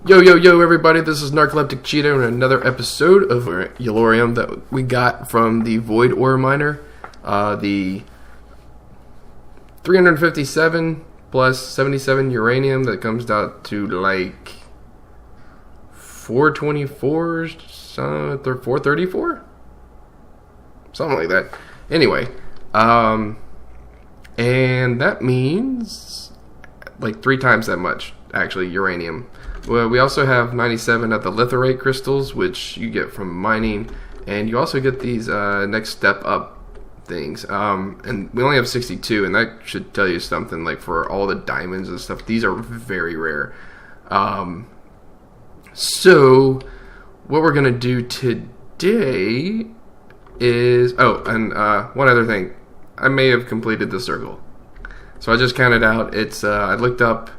Yo, everybody, this is Narcoleptic Cheetah and another episode of Yellorium that we got from the Void Ore Miner. The 357 plus 77 uranium that comes out to like 424, 434? Something like that. Anyway, and that means like 3 times that much, actually, uranium. Well, we also have 97 of the litherite crystals, which you get from mining, and you also get these next step up things. And we only have 62, and that should tell you something. Like for all the diamonds and stuff, these are very rare. So what we're gonna do today is one other thing. I may have completed the circle, so I just counted out. It's I looked up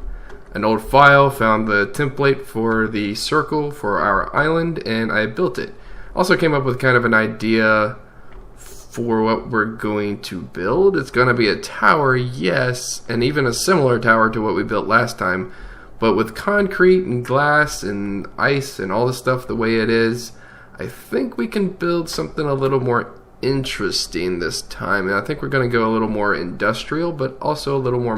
an old file, found the template for the circle for our island, and I built it. Also came up with kind of an idea for what we're going to build. It's going to be a tower, yes, and even a similar tower to what we built last time, but with concrete and glass and ice and all the stuff the way it is. I think we can build something a little more interesting this time, and I think we're going to go a little more industrial, but also a little more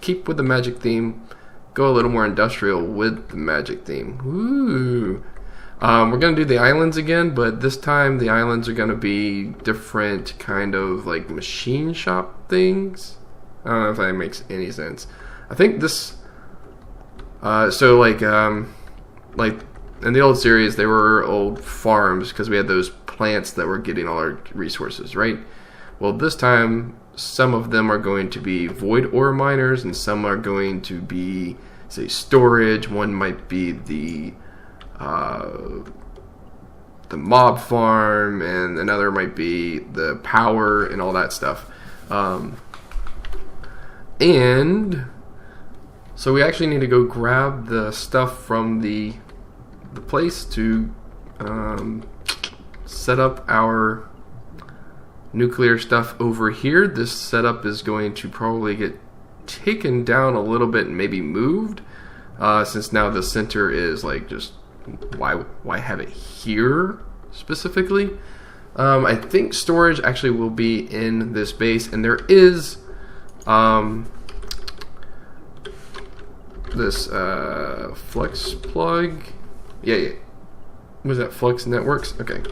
keep with the magic theme, go a little more industrial with the magic theme. Ooh. We're going to do the islands again, but this time the islands are going to be different kind of like machine shop things. I don't know if that makes any sense. I think this like in the old series, they were old farms because we had those plants that were getting all our resources, right? Well, this time, some of them are going to be void ore miners, and some are going to be, say, storage. One might be the mob farm, and another might be the power and all that stuff. And so we actually need to go grab the stuff from the place to set up our nuclear stuff over here. This setup is going to probably get taken down a little bit and maybe moved, since now the center is like just why have it here specifically. I think storage actually will be in this base, and there is this flex plug. Yeah. Was that Flux Networks? Okay.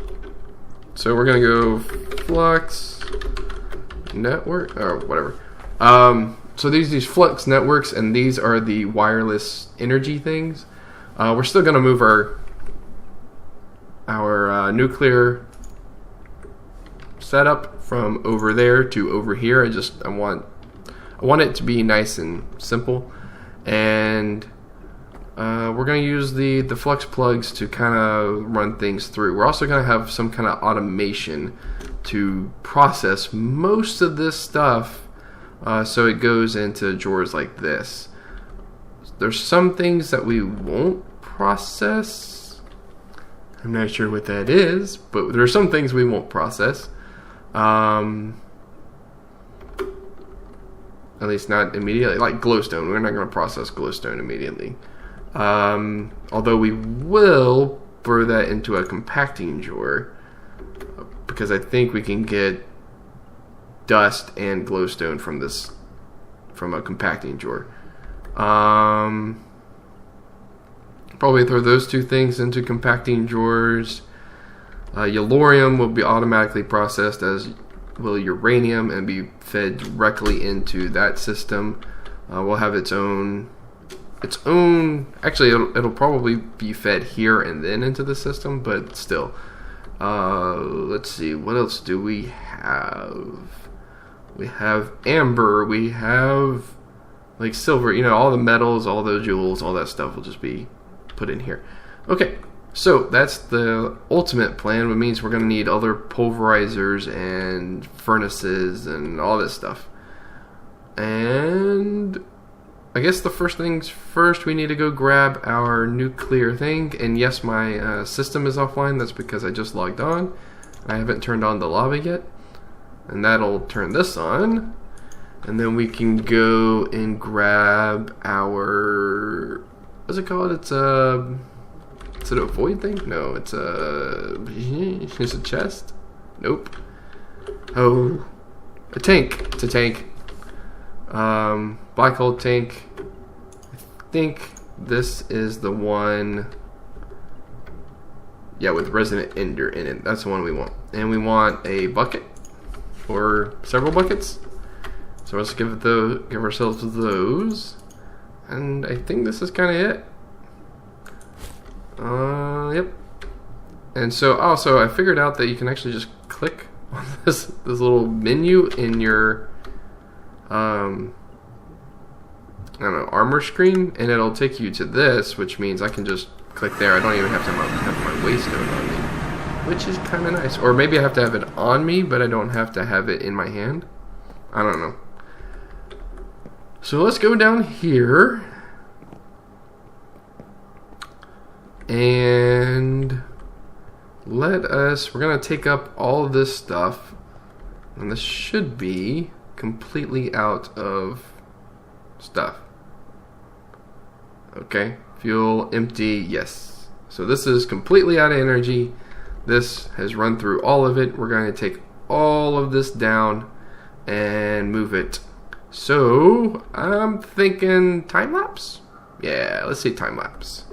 So we're going to go Flux Network, or whatever. So these Flux Networks, and these are the wireless energy things. We're still going to move our nuclear setup from over there to over here. I want it to be nice and simple, and we're going to use the flux plugs to kind of run things through. We're also going to have some kind of automation to process most of this stuff, so it goes into drawers like this. There's some things that we won't process. I'm not sure what that is, but there are some things we won't process. At least not immediately. Like glowstone. We're not going to process glowstone immediately. Although we will throw that into a compacting drawer, because I think we can get dust and glowstone from a compacting drawer. Probably throw those 2 things into compacting drawers. Yellorium will be automatically processed, as will uranium, and be fed directly into that system. We'll have its own. Actually, it'll probably be fed here and then into the system, but still. Let's see, what else do we have? We have amber, we have like silver, all the metals, all those jewels, all that stuff will just be put in here. Okay, so that's the ultimate plan, which means we're going to need other pulverizers and furnaces and all this stuff. And I guess the first things first, we need to go grab our nuclear thing. And yes, my system is offline. That's because I just logged on. I haven't turned on the lava yet. And that'll turn this on. And then we can go and grab our what's it called? It's a... Is it a void thing? No, it's a... It's a chest? Nope. Oh. A tank. It's a tank. Black hole tank. I think this is the one... Yeah, with Resident Ender in it. That's the one we want. And we want a bucket. Or several buckets. So let's give ourselves those. And I think this is kind of it. Yep. And so also I figured out that you can actually just click on this little menu in your I don't know, armor screen, and it'll take you to this, which means I can just click there. I don't even have to have my waistcoat on me, which is kind of nice. Or maybe I have to have it on me, but I don't have to have it in my hand. I don't know. So let's go down here. And we're going to take up all of this stuff. And this should be completely out of stuff. Okay, fuel empty, yes. So this is completely out of energy. This has run through all of it. We're going to take all of this down and move it. So I'm thinking time lapse. Yeah, let's see time lapse.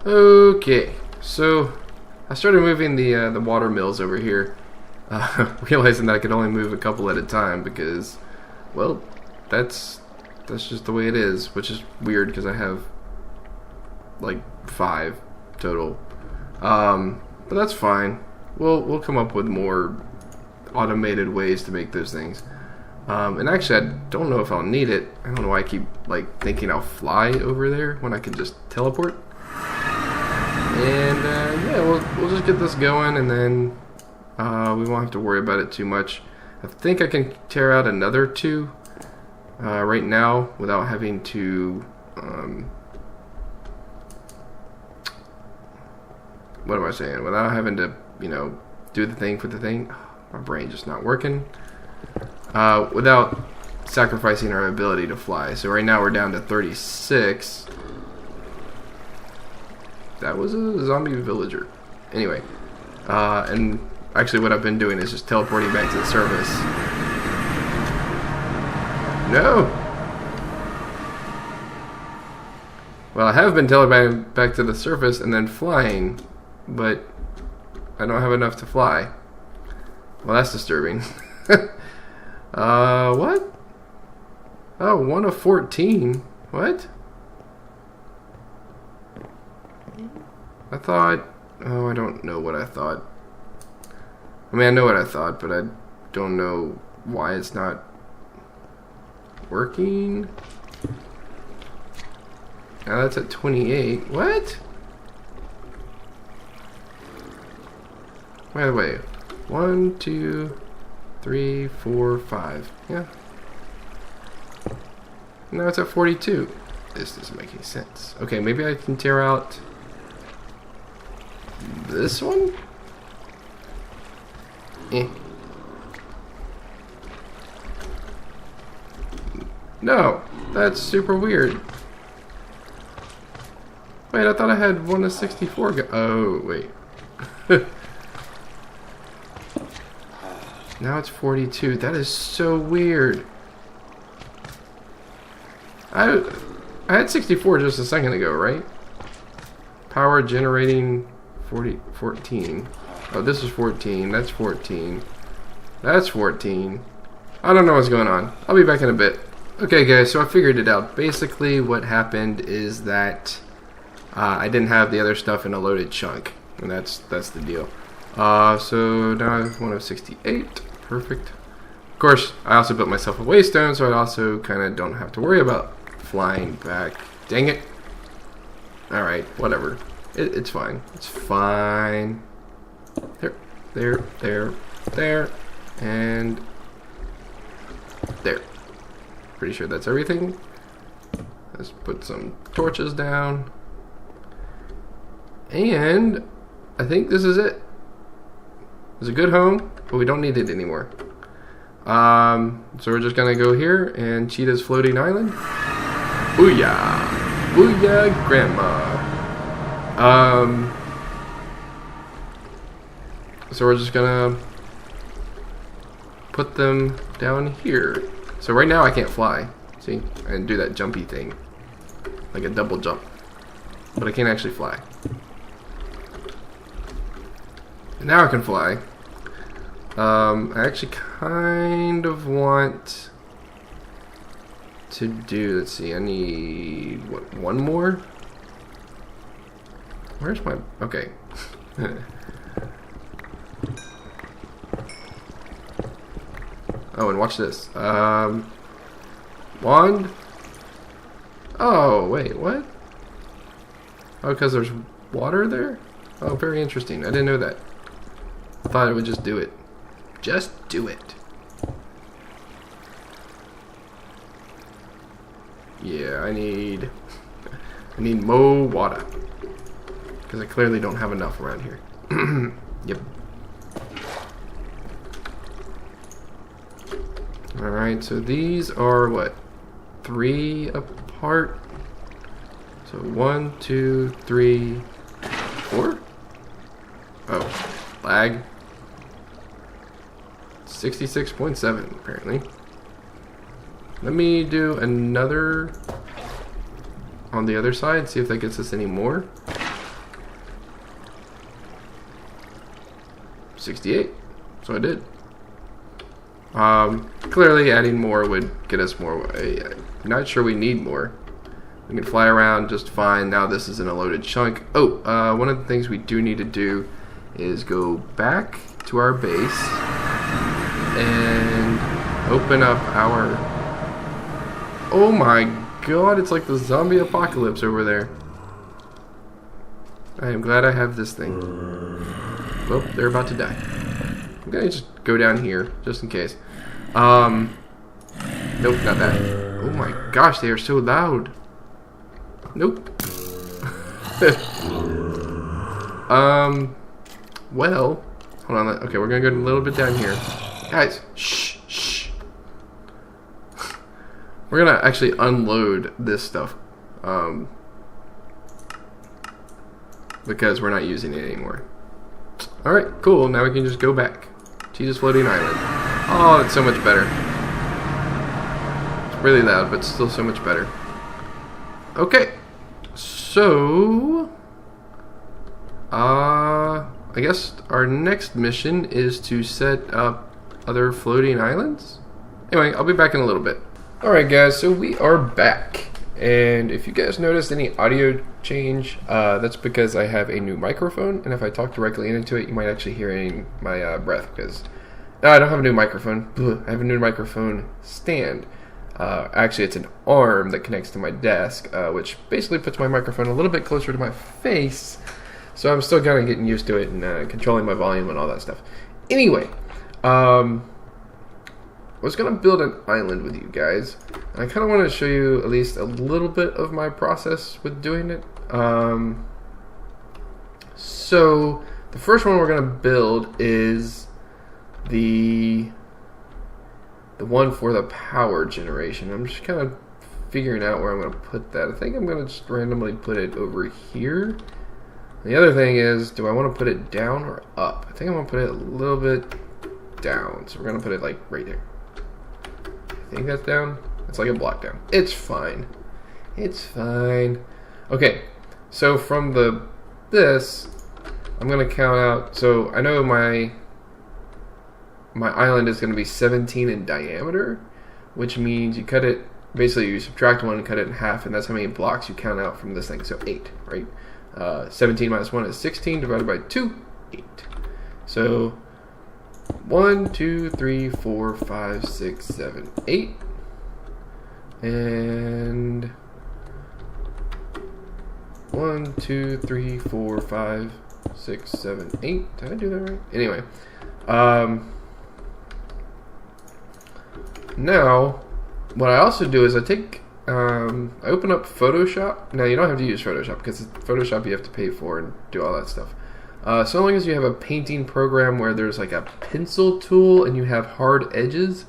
Okay, so I started moving the water mills over here, realizing that I could only move a couple at a time because, well, that's just the way it is, which is weird because I have like 5 total. But that's fine. We'll come up with more automated ways to make those things. And actually, I don't know if I'll need it. I don't know why I keep like thinking I'll fly over there when I can just teleport. And yeah, we'll just get this going, and then we won't have to worry about it too much. I think I can tear out another 2 right now without having to what am I saying? Without having to, you know, do the thing for the thing. My brain just not working. Without sacrificing our ability to fly. So right now we're down to 36. That was a zombie villager. Anyway, and actually what I've been doing is just teleporting back to the surface. No! Well, I have been teleporting back to the surface and then flying, but I don't have enough to fly. Well, that's disturbing. What? Oh, 1 of 14. What? I thought... Oh, I don't know what I thought. I mean, I know what I thought, but I don't know why it's not working. Now that's at 28. What? By the way, 1, 2, 3, 4, 5. Yeah. Now it's at 42. This doesn't make any sense. Okay, maybe I can tear out this one? Eh. No, that's super weird. Wait, I thought I had one of 64. Oh, wait. Now it's 42. That is so weird. I had 64 just a second ago, right? Power generating 14. Oh, this is 14. That's 14. That's 14. I don't know what's going on. I'll be back in a bit. Okay, guys, so I figured it out. Basically, what happened is that I didn't have the other stuff in a loaded chunk, and that's the deal. So now I have one of 68. Perfect. Of course, I also built myself a waystone, so I also kind of don't have to worry about flying back. Dang it. Alright, whatever. It's fine. It's fine. There, and there. Pretty sure that's everything. Let's put some torches down. And I think this is it. It's a good home, but we don't need it anymore. So we're just gonna go here and Cheetah's floating island. Booyah! Booyah, Grandma! So we're just gonna put them down here. So right now I can't fly. See? And do that jumpy thing. Like a double jump. But I can't actually fly. And now I can fly. I actually kind of want to do, let's see, I need, what, one more? Where's my, okay. Oh, and watch this. Wand? Oh, wait, what? Oh, because there's water there? Oh, very interesting. I didn't know that. I thought it would just do it. Just do it. Yeah, I need more water. Because I clearly don't have enough around here. Yep. Alright, so these are what? 3 apart? So 1, 2, 3, 4? Oh, lag. 66.7 apparently. Let me do another on the other side, see if that gets us any more. 68. So I did. Clearly adding more would get us more. I'm not sure we need more. We can fly around just fine. Now this is in a loaded chunk. Oh, one of the things we do need to do is go back to our base and open up our... Oh my god, it's like the zombie apocalypse over there. I am glad I have this thing. Well, they're about to die. I'm gonna just go down here, just in case. Nope, not that. Oh my gosh, they are so loud. Nope. Well, hold on. Okay, we're gonna go a little bit down here. Guys, shh, shh. We're gonna actually unload this stuff. Because we're not using it anymore. Alright, cool. Now we can just go back. Cheetah's floating island. Oh, it's so much better. It's really loud, but still so much better. Okay. So... I guess our next mission is to set up other floating islands? Anyway, I'll be back in a little bit. Alright guys, so we are back. And if you guys noticed any audio change, that's because I have a new microphone, and if I talk directly into it, you might actually hear my breath, because... No, I don't have a new microphone. I have a new microphone stand. Actually, it's an arm that connects to my desk, which basically puts my microphone a little bit closer to my face, so I'm still kind of getting used to it and controlling my volume and all that stuff. Anyway, was going to build an island with you guys. And I kind of want to show you at least a little bit of my process with doing it. So the first one we're going to build is the one for the power generation. I'm just kind of figuring out where I'm going to put that. I think I'm going to just randomly put it over here. The other thing is, do I want to put it down or up? I think I'm going to put it a little bit down. So we're going to put it like right there. I think that's down. It's like a block down. It's fine. It's fine. Okay, so from this, I'm going to count out. So I know my island is going to be 17 in diameter, which means you cut it, basically you subtract 1 and cut it in half, and that's how many blocks you count out from this thing. So 8, right? 17 minus 1 is 16, divided by 2, 8. So 1, 2, 3, 4, 5, 6, 7, 8. And 1, 2, 3, 4, 5, 6, 7, 8. Did I do that right? Anyway. Now, what I also do is I take, I open up Photoshop. Now, you don't have to use Photoshop because Photoshop you have to pay for and do all that stuff. So long as you have a painting program where there's like a pencil tool and you have hard edges,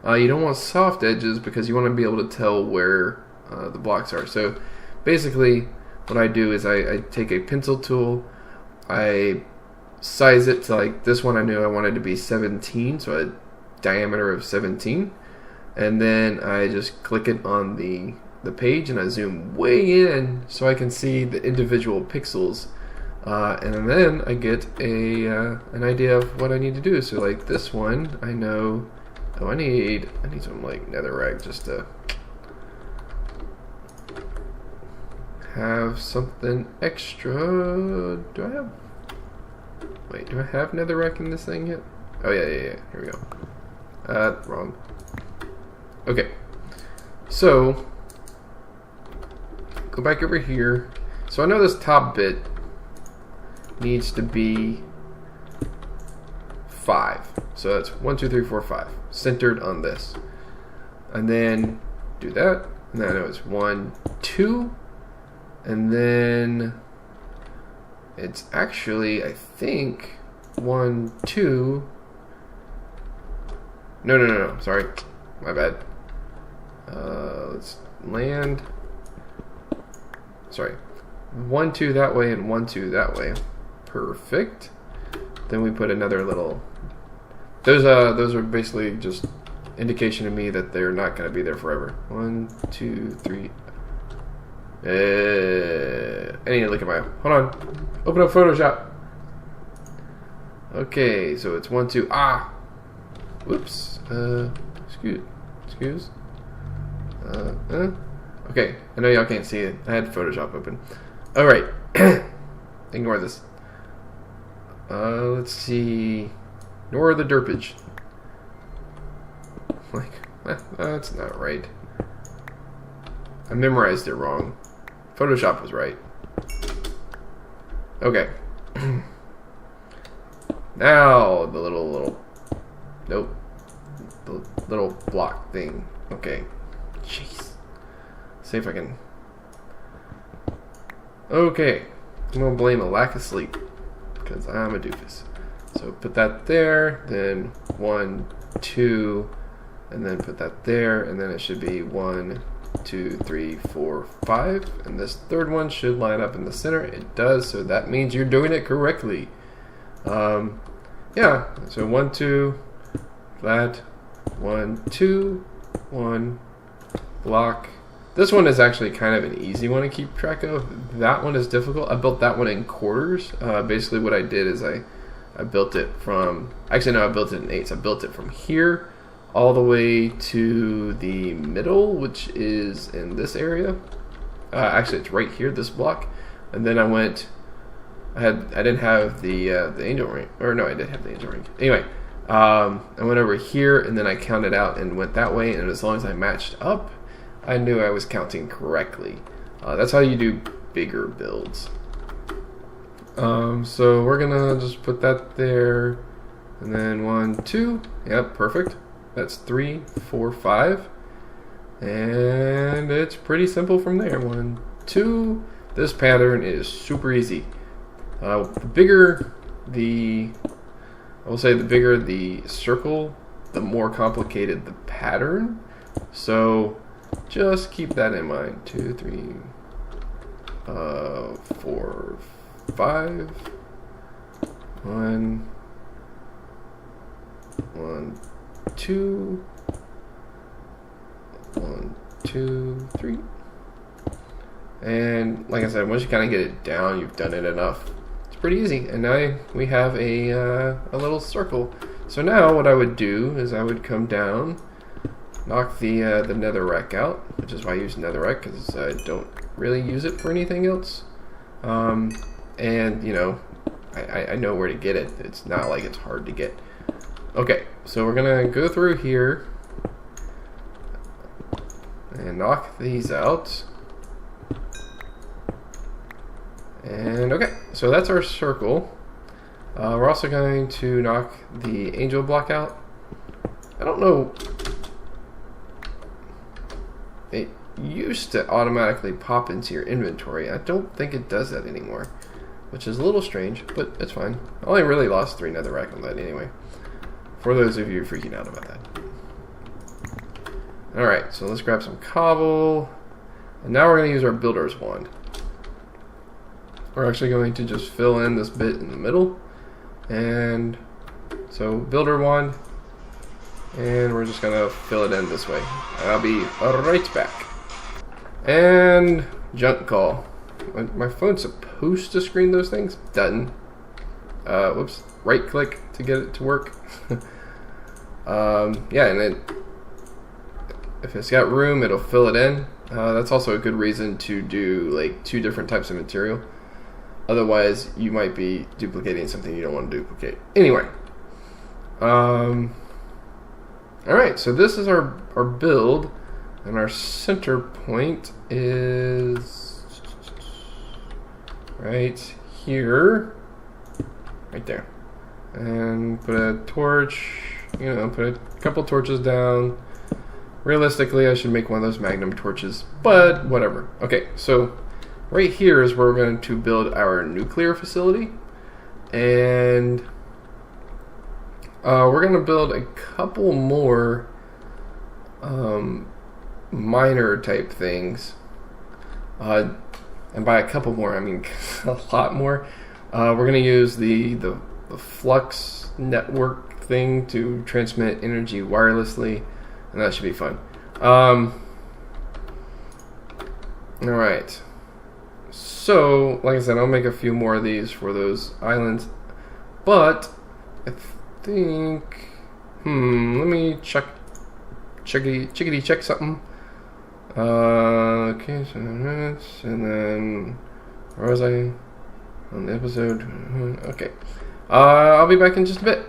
you don't want soft edges because you want to be able to tell where the blocks are. So basically what I do is I take a pencil tool, I size it to like this one I knew I wanted to be 17, so a diameter of 17. And then I just click it on the page and I zoom way in so I can see the individual pixels. And then I get an idea of what I need to do. So like this one, I know, oh, I need some like netherrack just to have something extra. Do I have netherrack in this thing yet? Oh yeah. Here we go. Wrong. Okay, so go back over here. So I know this top bit needs to be 5. So that's 1, 2, 3, 4, 5, centered on this. And then do that. And then I know it's 1, 2, and then it's actually, I think 1, 2. No. Sorry, my bad. Let's land. Sorry, 1, 2 that way and 1, 2 that way. Perfect. Then we put another little. Those are basically just indication to me that they're not going to be there forever. 1, 2, 3. I need to look at my. Hold on. Open up Photoshop. Okay, so it's 1, 2. Ah. Whoops. Excuse. Okay, I know y'all can't see it. I had Photoshop open. Alright. Ignore this. Let's see. Ignore the derpage. That's not right. I memorized it wrong. Photoshop was right. Okay. Now the little nope. The little block thing. Okay. Jeez. See if I can. Okay. I'm gonna blame a lack of sleep because I'm a doofus. So put that there, then 1, 2, and then put that there, and then it should be 1, 2, 3, 4, 5, and this third one should line up in the center. It does, so that means you're doing it correctly. Yeah. So 1, 2, flat, 1, 2, 1, block. This one is actually kind of an easy one to keep track of. That one is difficult. I built that one in quarters. Basically what I did is I built it from, actually no, I built it in 8s. I built it from here all the way to the middle, which is in this area. Actually it's right here, this block. And then I went, I didn't have the angel ring, or no, I did have the angel ring. Anyway, I went over here and then I counted out and went that way, and as long as I matched up, I knew I was counting correctly. That's how you do bigger builds. So we're gonna just put that there, and then 1, 2. Yep, perfect. That's 3, 4, 5. And it's pretty simple from there. 1, 2. This pattern is super easy. The bigger the circle, the more complicated the pattern. So just keep that in mind. 2, 3, 4, 5. 1, 2. 1, 2, 3. And like I said, once you kind of get it down, you've done it enough. It's pretty easy. And now we have a little circle. So now what I would do is I would come down, knock the netherrack out, which is why I use netherrack, because I don't really use it for anything else. And you know, I know where to get it. It's not like it's hard to get. Okay, so we're gonna go through here and knock these out. And okay, so that's our circle. We're also going to knock the angel block out. I don't know. It used to automatically pop into your inventory. I don't think it does that anymore, which is a little strange, but it's fine. I only really lost 3 netherrack on that anyway, for those of you freaking out about that. Alright, so let's grab some cobble. And now we're going to use our builder's wand. We're actually going to just fill in this bit in the middle. And so builder wand. And we're just going to fill it in this way. And I'll be right back. And junk call. My phone's supposed to screen those things. Doesn't. Whoops. Right click to get it to work. Yeah, and if it's got room, it'll fill it in. That's also a good reason to do like 2 different types of material. Otherwise, you might be duplicating something you don't want to duplicate. Anyway. Alright, so this is our build. And our center point is right here. Right there. And put a torch, you know, put a couple torches down. Realistically, I should make one of those magnum torches, but whatever. Okay, so right here is where we're going to build our nuclear facility. And we're going to build a couple more minor type things. And by a couple more, I mean a lot more. We're going to use the flux network thing to transmit energy wirelessly, and that should be fun. Alright. So, like I said, I'll make a few more of these for those islands. But I think let me chickadee check something. Okay, so minutes, and then where was I on the episode? Okay. I'll be back in just a bit.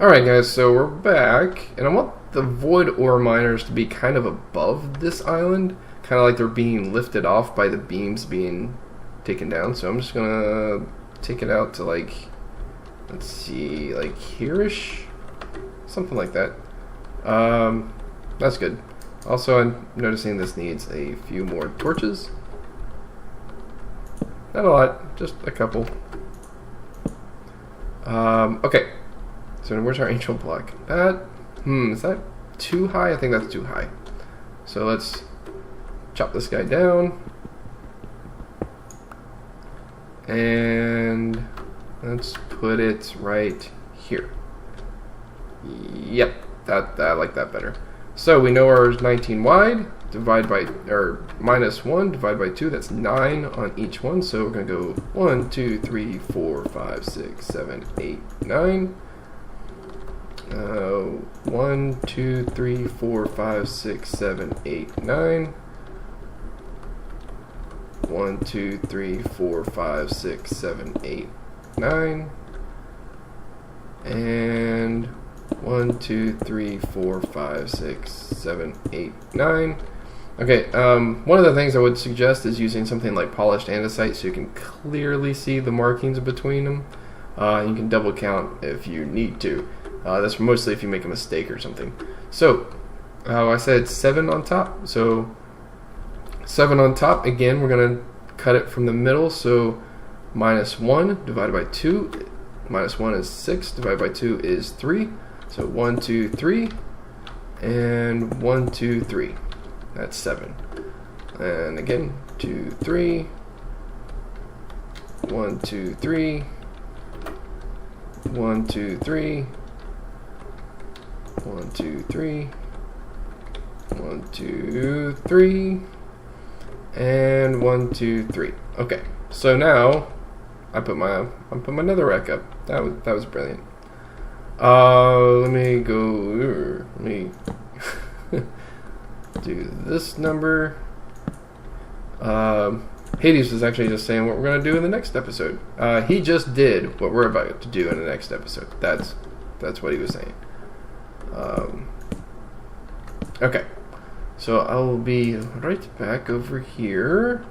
Alright guys, so we're back, and I want the void ore miners to be kind of above this island, kind of like they're being lifted off by the beams being taken down. So I'm just gonna take it out to like, let's see, like here-ish, something like that. That's good. Also, I'm noticing this needs a few more torches. Not a lot, just a couple. Okay. So where's our angel block? That, is that too high? I think that's too high. So let's chop this guy down. And let's put it right here. Yep, I like that better. So we know ours 19 wide, divide by, or minus 1, divide by 2, that's 9 on each one. So we're going to go 1, 2, 3, 4, 5, 6, 7, 8, 9. 1, 2, 3, 4, 5, 6, 7, 8, 9. 1, 2, 3, 4, 5, 6, 7, 8, 9. And 1, 2, 3, 4, 5, 6, 7, 8, 9. Okay, one of the things I would suggest is using something like polished andesite so you can clearly see the markings between them. You can double count if you need to. That's mostly if you make a mistake or something. So, I said 7 on top. So, 7 on top. Again, we're going to cut it from the middle. So, -1 divided by 2. -1 is 6. Divided by 2 is 3. So, 1, 2, 3. And 1, 2, 3. That's 7. And again, 2, 3. 1, 2, 3. 1, 2, 3. 1, 2, 3. 1, 2, 3. And 1, 2, 3. Okay. So now I put my nether rack up. That was brilliant. Let me go. Let me do this number. Hades was actually just saying what we're going to do in the next episode. He just did what we're about to do in the next episode. That's what he was saying. Okay. So I will be right back over here.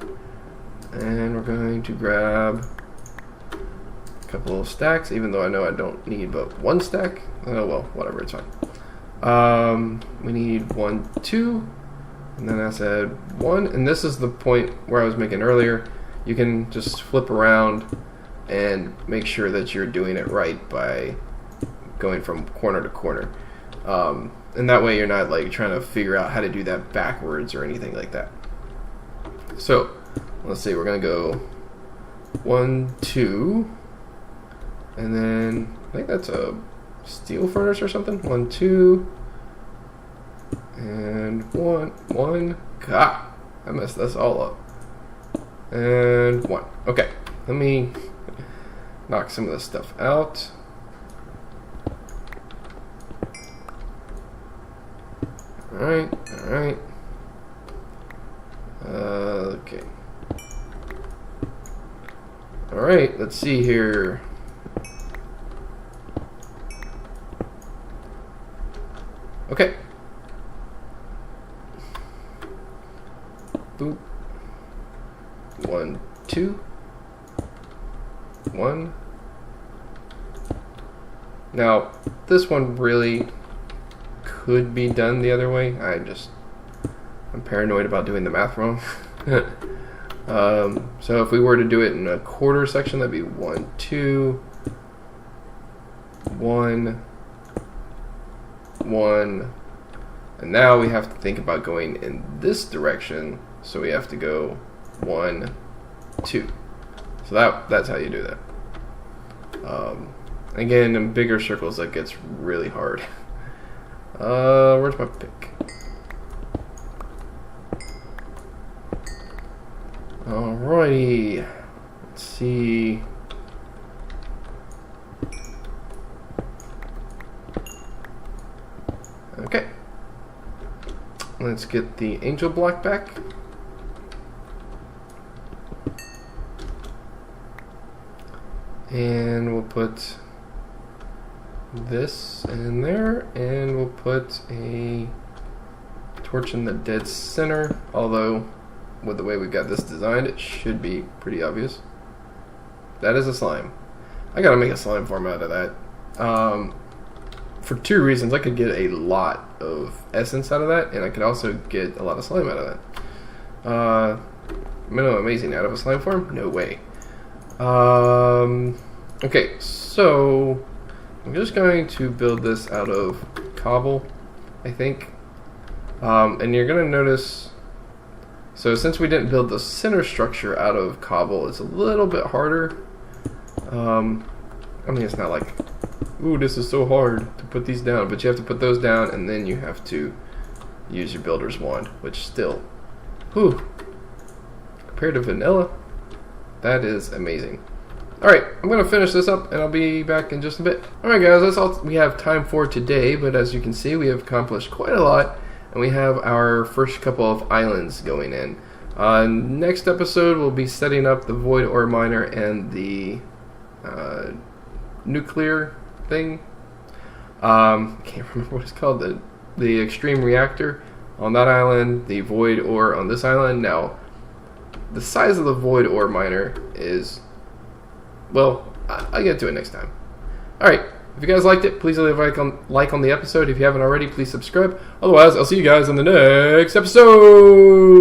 And we're going to grab a couple of stacks, even though I know I don't need but 1 stack. Oh well, whatever, it's fine. We need 1, 2. And then I said 1, and this is the point where I was making earlier. You can just flip around and make sure that you're doing it right by going from corner to corner. And that way you're not like trying to figure out how to do that backwards or anything like that. So, let's see, we're going to go 1, 2, and then I think that's a steel furnace or something. 1, 2. And 1. God, I messed this all up. And 1. Okay, let me knock some of this stuff out. Alright. Okay. Alright, let's see here. Okay. Boop. 1, 2. 1. Now, this one really could be done the other way. I'm paranoid about doing the math wrong. So if we were to do it in a quarter section, that'd be 1, 2, 1, 1. And now we have to think about going in this direction. So we have to go 1, 2. So that's how you do that. Again, in bigger circles, that gets really hard. Where's my pick? Alrighty. Let's see. Okay. Let's get the angel block back. And we'll put this in there, and we'll put a torch in the dead center, although with the way we've got this designed, it should be pretty obvious. That is a slime. I gotta make a slime farm out of that. For 2 reasons. I could get a lot of essence out of that, and I could also get a lot of slime out of that. Minimum amazing out of a slime farm? No way. Okay, so I'm just going to build this out of cobble, I think. And you're going to notice, so since we didn't build the center structure out of cobble, it's a little bit harder. I mean, it's not like, ooh, this is so hard to put these down, but you have to put those down, and then you have to use your builder's wand, which still, whew, compared to vanilla, that is amazing. Alright, I'm going to finish this up, and I'll be back in just a bit. Alright guys, that's all we have time for today, but as you can see, we have accomplished quite a lot, and we have our first couple of islands going in. Next episode, we'll be setting up the void ore miner and the nuclear thing. I can't remember what it's called, the extreme reactor on that island, the void ore on this island. Now, the size of the void ore miner is, well, I'll get to it next time. Alright, If you guys liked it, please leave a like on the episode. If you haven't already, please subscribe. Otherwise, I'll see you guys in the next episode.